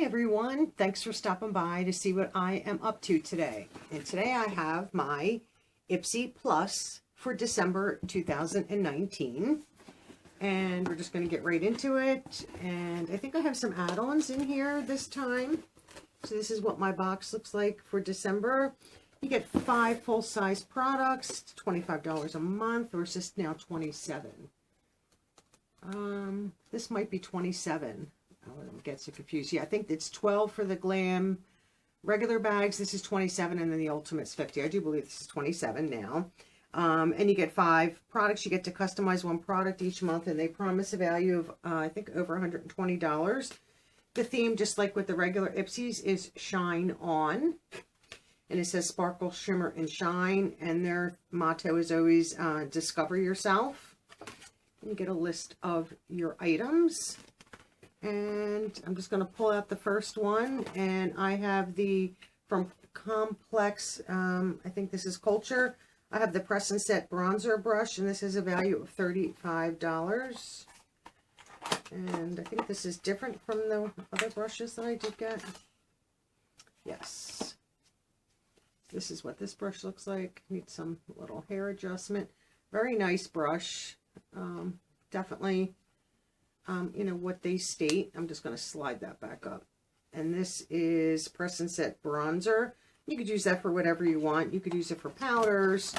everyone, thanks for stopping by to see what I am up to today. And today I have my Ipsy Plus for December 2019. And we're just going to get right into it. And I think I have some add-ons in here this time. So this is what my box looks like for December. You get 5 full-size products, $25 a month, or is this now $27? This might be $27. I don't get so confused. Yeah, I think it's 12 for the glam regular bags. This is 27, and then the ultimate's 50. I do believe this is 27 now. And you get 5 products. You get to customize 1 product each month, and they promise a value of, I think, over $120. The theme, just like with the regular Ipsys, is Shine On. And it says Sparkle, Shimmer, and Shine. And their motto is always Discover Yourself. And you get a list of your items. And I'm just going to pull out the first one. And I have the, from Complex, I think this is Culture. I have the Press and Set Bronzer Brush. And this is a value of $35. And I think this is different from the other brushes that I did get. Yes. This is what this brush looks like. Needs some little hair adjustment. Very nice brush. Definitely, you know, what they state. I'm just going to slide that back up. And this is Press and Set Bronzer. You could use that for whatever you want. You could use it for powders.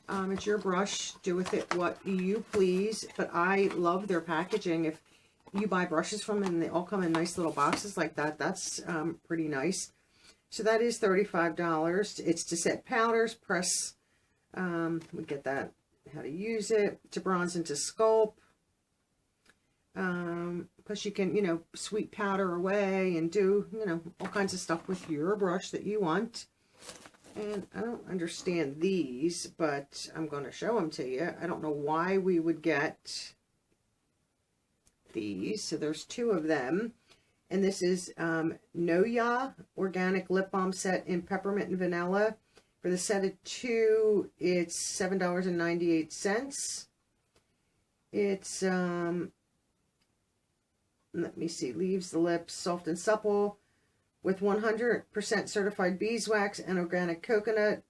It's your brush. Do with it what you please. But I love their packaging. If you buy brushes from them and they all come in nice little boxes like that, that's pretty nice. So that is $35. It's to set powders, press, we get that, how to use it, to bronze and to sculpt. Plus you can, you know, sweep powder away and do, you know, all kinds of stuff with your brush that you want. And I don't understand these, but I'm going to show them to you. I don't know why we would get these. So there's 2 of them. And this is Noyah Organic Lip Balm Set in Peppermint and Vanilla. For the set of 2, it's $7.98. It's, let me see, leaves the lips soft and supple with 100% certified beeswax and organic coconut,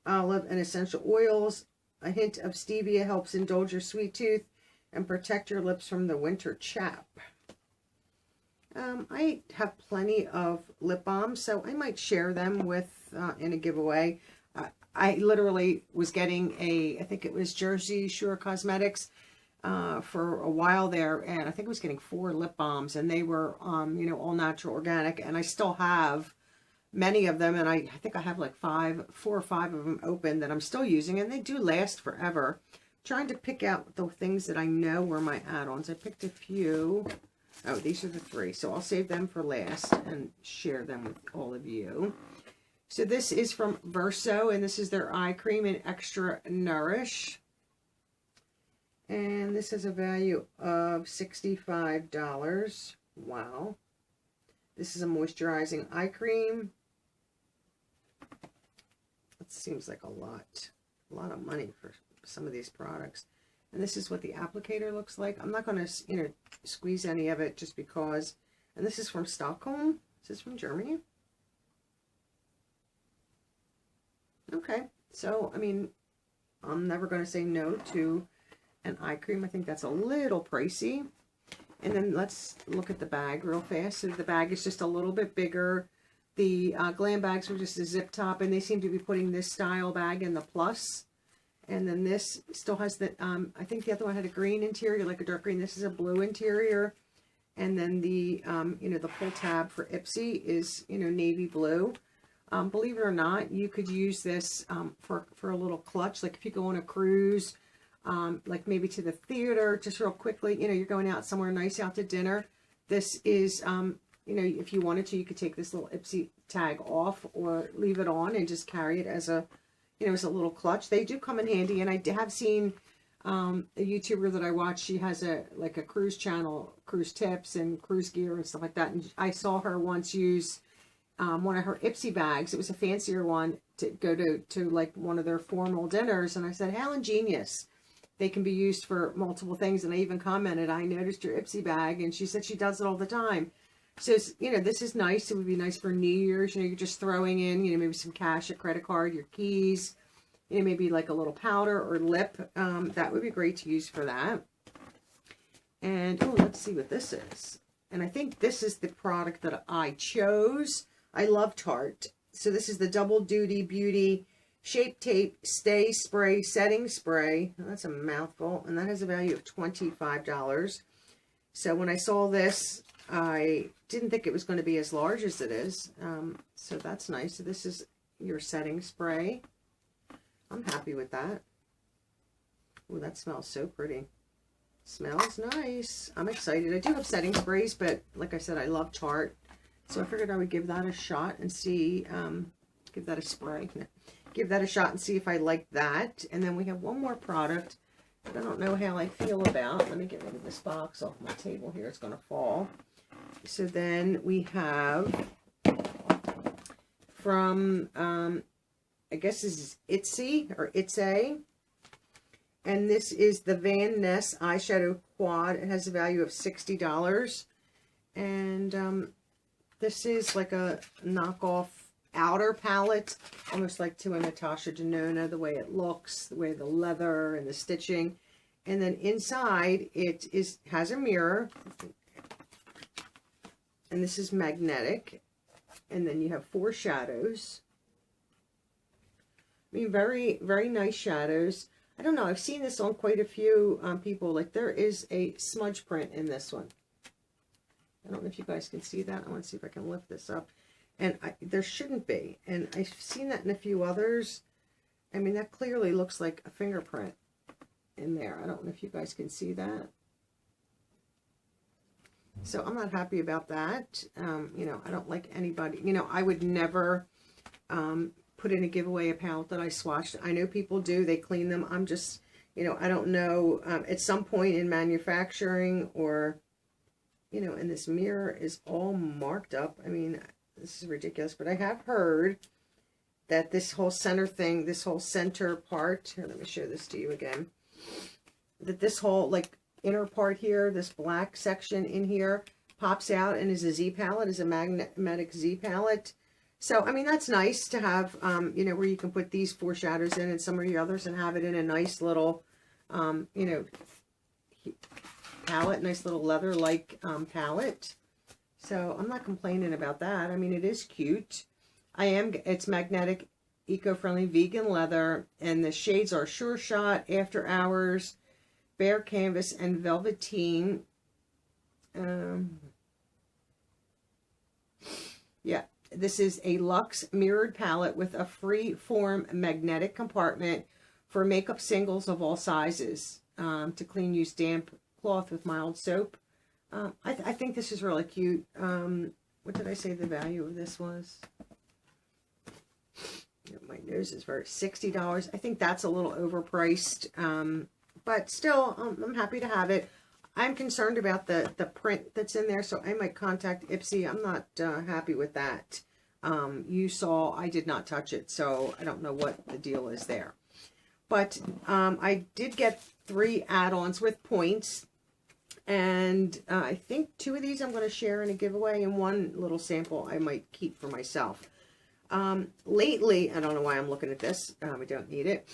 olive, and essential oils. A hint of stevia helps indulge your sweet tooth and protect your lips from the winter chap. I have plenty of lip balms, so I might share them with in a giveaway. I literally was getting I think it was Jersey Shore Cosmetics for a while there, and I think I was getting 4 lip balms, and they were, you know, all natural, organic, and I still have many of them, and I think I have like 4 or 5 of them open that I'm still using, and they do last forever. I'm trying to pick out the things that I know were my add-ons. I picked a few. Oh, these are the 3, so I'll save them for last and share them with all of you. So this is from Verso, and this is their eye cream in Extra Nourish. And this is a value of $65. Wow. This is a moisturizing eye cream. That seems like a lot of money for some of these products. And this is what the applicator looks like. I'm not going to, you know, squeeze any of it just because. And this is from Stockholm. Is this from Germany? Okay. So, I mean, I'm never going to say no to an eye cream. I think that's a little pricey. And then let's look at the bag real fast. So the bag is just a little bit bigger. The glam bags were just a zip top, and they seem to be putting this style bag in the plus. And then this still has the, I think the other one had a green interior, like a dark green. This is a blue interior. And then the, you know, the pull tab for Ipsy is, you know, navy blue. Believe it or not, you could use this for a little clutch. Like if you go on a cruise, like maybe to the theater, just real quickly, you know, you're going out somewhere nice, out to dinner. This is, you know, if you wanted to, you could take this little Ipsy tag off or leave it on and just carry it as a, you know, as a little clutch. They do come in handy, and I have seen a YouTuber that I watch. She has like a cruise channel, cruise tips and cruise gear and stuff like that. And I saw her once use one of her Ipsy bags. It was a fancier one to go to like one of their formal dinners. And I said, how ingenious. They can be used for multiple things. And I even commented, I noticed your Ipsy bag. And she said she does it all the time. So, you know, this is nice. It would be nice for New Year's. You know, you're just throwing in, you know, maybe some cash, a credit card, your keys, you know, maybe like a little powder or lip. That would be great to use for that. And, oh, let's see what this is. And I think this is the product that I chose. I love Tarte. So this is the Double Duty Beauty Shape Tape Stay Spray Setting Spray. Oh, that's a mouthful. And that has a value of $25. So when I saw this, I didn't think it was going to be as large as it is. So that's nice. So this is your setting spray. I'm happy with that. Oh, that smells so pretty. Smells nice. I'm excited. I do have setting sprays, but like I said, I love Tarte. So I figured I would give that a shot and see, give that a spray. Give that a shot and see if I like that. And then we have one more product that I don't know how I feel about. Let me get rid of this box off my table here. It's going to fall. So then we have from, I guess this is Ipsy or Ittse. And this is the Van Ness eyeshadow quad. It has a value of $60. And this is like a knockoff outer palette, almost like to a Natasha Denona, the way it looks, the way the leather and the stitching. And then inside it has a mirror. And this is magnetic. And then you have 4 shadows. I mean, very, very nice shadows. I don't know. I've seen this on quite a few people. Like, there is a smudge print in this one. I don't know if you guys can see that. I want to see if I can lift this up. And there shouldn't be. And I've seen that in a few others. I mean, that clearly looks like a fingerprint in there. I don't know if you guys can see that. So I'm not happy about that. You know, I don't like anybody. You know, I would never put in a giveaway a palette that I swatched. I know people do. They clean them. I'm just, you know, I don't know. At some point in manufacturing or, you know, and this mirror is all marked up. I mean, this is ridiculous. But I have heard that this whole center thing, this whole center part, here, let me show this to you again, that this whole, like, inner part here, this black section in here, pops out and is a Z palette, is a magnetic Z palette. So, I mean, that's nice to have, you know, where you can put these 4 shadows in and some of the others and have it in a nice little, you know, palette, nice little leather-like palette. So, I'm not complaining about that. I mean, it is cute. It's magnetic, eco-friendly, vegan leather, and the shades are Sure Shot, After Hours, Bare Canvas, and Velveteen. Yeah. This is a luxe mirrored palette with a free form magnetic compartment for makeup singles of all sizes. To clean, use damp cloth with mild soap. I think this is really cute. What did I say the value of this was? My nose is very $60. I think that's a little overpriced. But still, I'm happy to have it. I'm concerned about the print that's in there, so I might contact Ipsy. I'm not happy with that. You saw I did not touch it, so I don't know what the deal is there. But I did get 3 add-ons with points, and I think 2 of these I'm going to share in a giveaway, and 1 little sample I might keep for myself. Lately, I don't know why I'm looking at this. We don't need it.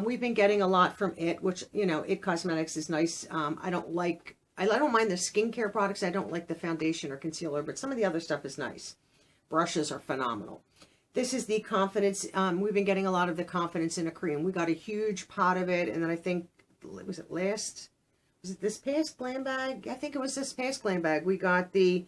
We've been getting a lot from It, which, you know, It Cosmetics is nice. I don't mind the skincare products. I don't like the foundation or concealer, but some of the other stuff is nice. Brushes are phenomenal. This is the Confidence. We've been getting a lot of the Confidence in a Cream. We got a huge pot of it, and then I think, was it this past glam bag? I think it was this past glam bag. We got the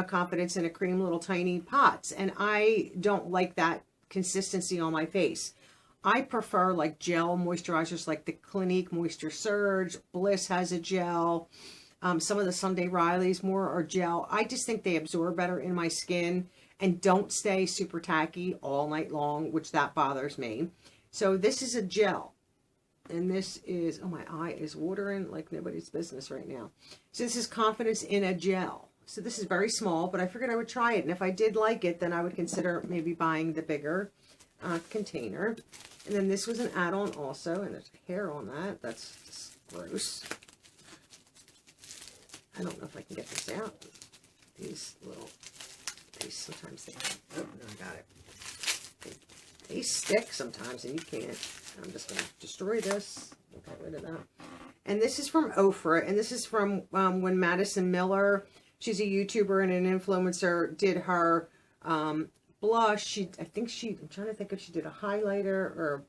Confidence in a Cream little tiny pots, and I don't like that consistency on my face. I prefer like gel moisturizers like the Clinique Moisture Surge. Bliss has a gel. Some of the Sunday Riley's more are gel. I just think they absorb better in my skin and don't stay super tacky all night long, which that bothers me. So this is a gel. And this is, oh, my eye is watering like nobody's business right now. So this is Confidence in a Gel. So this is very small, but I figured I would try it. And if I did like it, then I would consider maybe buying the bigger container. And then this was an add-on also, and there's hair on that. That's just gross. I don't know if I can get this out. these little, sometimes they, oh, no, I got it. They stick sometimes and you can't. I'm just going to destroy this. Get rid of that. And this is from Ofra, and this is from when Madison Miller, she's a YouTuber and an influencer, did her blush. I'm trying to think if she did a highlighter or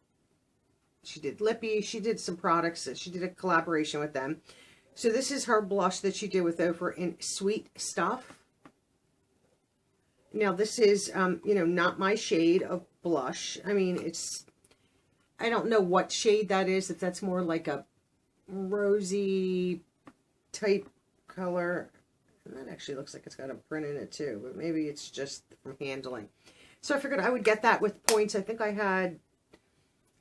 she did lippy. She did some products. She did a collaboration with them. So this is her blush that she did with Ofra in Sweet Stuff. Now this is, you know, not my shade of blush. I mean, I don't know what shade that is, if that's more like a rosy type color. And that actually looks like it's got a print in it too, but maybe it's just from handling. So I figured I would get that with points. I think I had,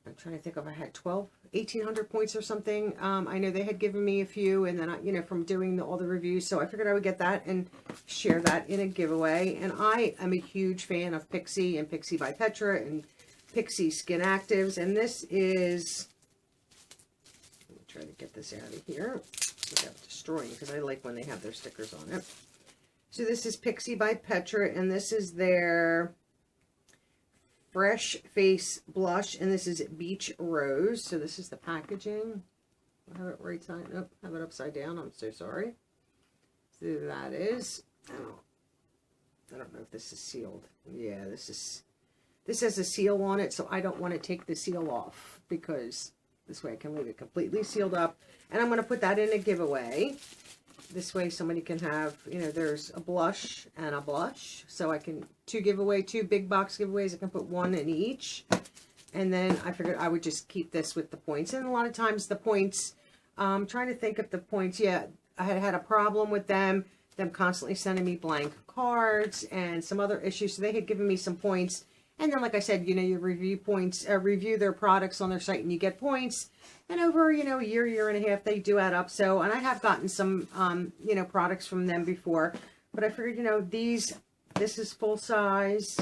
I'm trying to think if I had 1,800 points or something. I know they had given me a few, and then you know, from doing all the reviews, so I figured I would get that and share that in a giveaway. And I am a huge fan of Pixi and Pixi by Petra and Pixi Skin Actives, and this is, let me try to get this out of here without destroying, because I like when they have their stickers on it. So this is Pixi by Petra, and this is their Fresh Face Blush, and this is Beach Rose. So this is the packaging. I have it right side up, have it upside down. I'm so sorry. So that is, I don't know if this is sealed. Yeah, this has a seal on it, so I don't want to take the seal off, because this way I can leave it completely sealed up. And I'm going to put that in a giveaway. This way somebody can have, you know, there's a blush and a blush. So I can, two big box giveaways. I can put one in each. And then I figured I would just keep this with the points. And a lot of times the points, I'm trying to think of the points. Yeah, I had a problem with them constantly sending me blank cards and some other issues. So they had given me some points. And then, like I said, you know, you review their products on their site and you get points. And over, you know, a year and a half, they do add up. So, and I have gotten some, you know, products from them before. But I figured, you know, this is full size.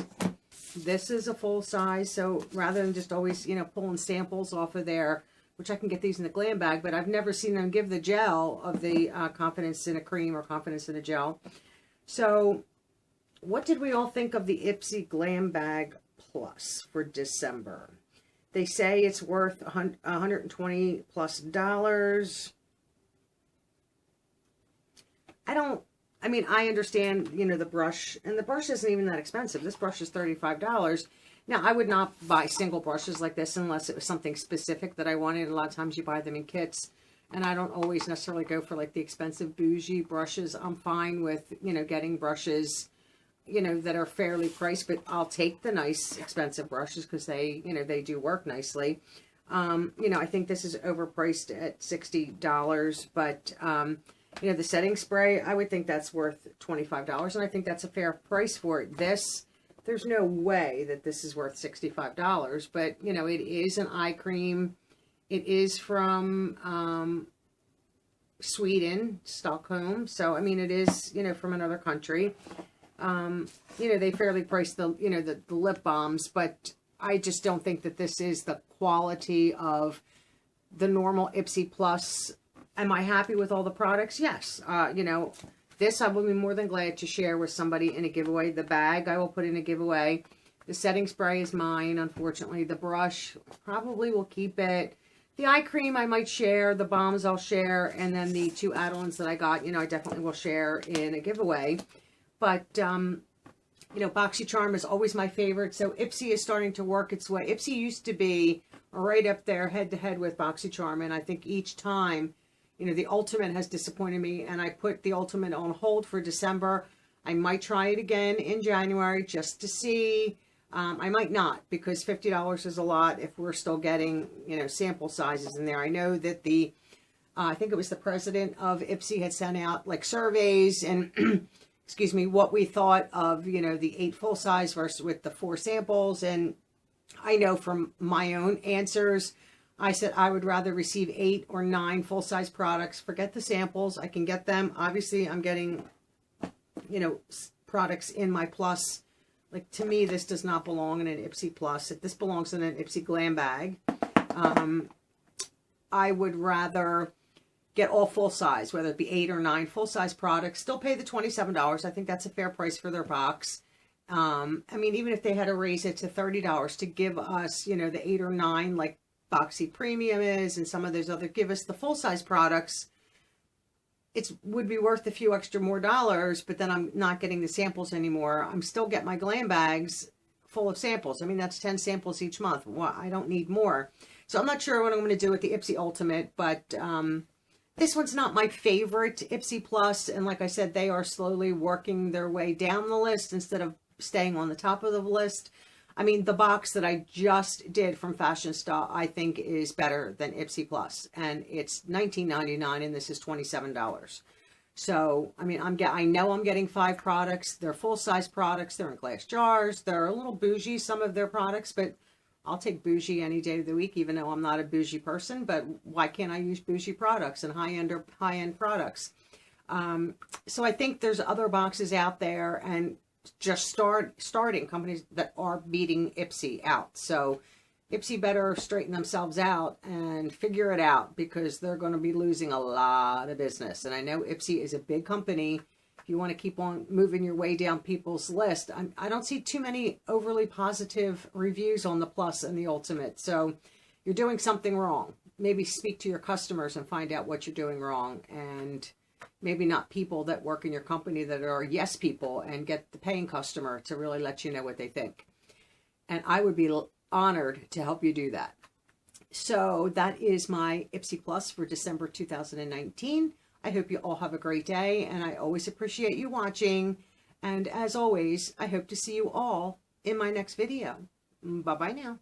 This is a full size. So rather than just always, you know, pulling samples off of there, which I can get these in the glam bag, but I've never seen them give the gel of the Confidence in a Cream or Confidence in a Gel. So what did we all think of the Ipsy Glam Bag Plus for December? They say it's worth $120 plus. I mean, I understand, you know, the brush, and the brush isn't even that expensive. This brush is $35. Now, I would not buy single brushes like this unless it was something specific that I wanted. A lot of times you buy them in kits, and I don't always necessarily go for like the expensive bougie brushes. I'm fine with, you know, getting brushes, you know, that are fairly priced, but I'll take the nice expensive brushes because they, you know, they do work nicely. You know, I think this is overpriced at $60, but, you know, the setting spray, I would think that's worth $25, and I think that's a fair price for it. There's no way that this is worth $65, but, you know, it is an eye cream. It is from Sweden, Stockholm, so, I mean, it is, you know, from another country. You know, they fairly priced the, you know, the lip balms, but I just don't think that this is the quality of the normal Ipsy Plus. Am I happy with all the products? Yes. You know, this I will be more than glad to share with somebody in a giveaway. The bag I will put in a giveaway. The setting spray is mine, unfortunately. The brush, probably will keep it. The eye cream I might share. The balms I'll share. And then the two add-ons that I got, you know, I definitely will share in a giveaway. But, you know, BoxyCharm is always my favorite. So Ipsy is starting to work its way. Ipsy used to be right up there head-to-head with BoxyCharm. And I think each time, you know, the Ultimate has disappointed me. And I put the Ultimate on hold for December. I might try it again in January just to see. I might not, because $50 is a lot if we're still getting, you know, sample sizes in there. I know that the, I think it was the president of Ipsy had sent out like surveys and excuse me, what we thought of, you know, the 8 full size versus with the 4 samples. And I know from my own answers, I said I would rather receive 8 or 9 full size products. Forget the samples. I can get them. Obviously, I'm getting, you know, products in my Plus. Like, to me, this does not belong in an Ipsy Plus. If this belongs in an Ipsy Glam Bag, I would rather get all full size, whether it be 8 or 9 full size products, still pay the $27. I think that's a fair price for their box. I mean, even if they had to raise it to $30 to give us, you know, the 8 or 9 like Boxy Premium is and some of those other, give us the full size products, it would be worth a few extra more dollars, but then I'm not getting the samples anymore. I'm still getting my glam bags full of samples. I mean, that's 10 samples each month. Well, I don't need more. So I'm not sure what I'm going to do with the Ipsy Ultimate, but this one's not my favorite Ipsy Plus. And like I said, they are slowly working their way down the list instead of staying on the top of the list. I mean, the box that I just did from Fashion Style, I think is better than Ipsy Plus, and it's $19.99, and this is $27. So, I mean, I know I'm getting 5 products. They're full-size products. They're in glass jars. They're a little bougie, some of their products, but I'll take bougie any day of the week, even though I'm not a bougie person. But why can't I use bougie products and high-end products? So I think there's other boxes out there, and just starting companies that are beating Ipsy out. So Ipsy better straighten themselves out and figure it out, because they're going to be losing a lot of business. And I know Ipsy is a big company. If you want to keep on moving your way down people's list, I don't see too many overly positive reviews on the Plus and the Ultimate. So you're doing something wrong. Maybe speak to your customers and find out what you're doing wrong, and maybe not people that work in your company that are yes people, and get the paying customer to really let you know what they think. And I would be honored to help you do that. So that is my Ipsy Plus for December 2019. I hope you all have a great day, and I always appreciate you watching. And as always, I hope to see you all in my next video. Bye-bye now.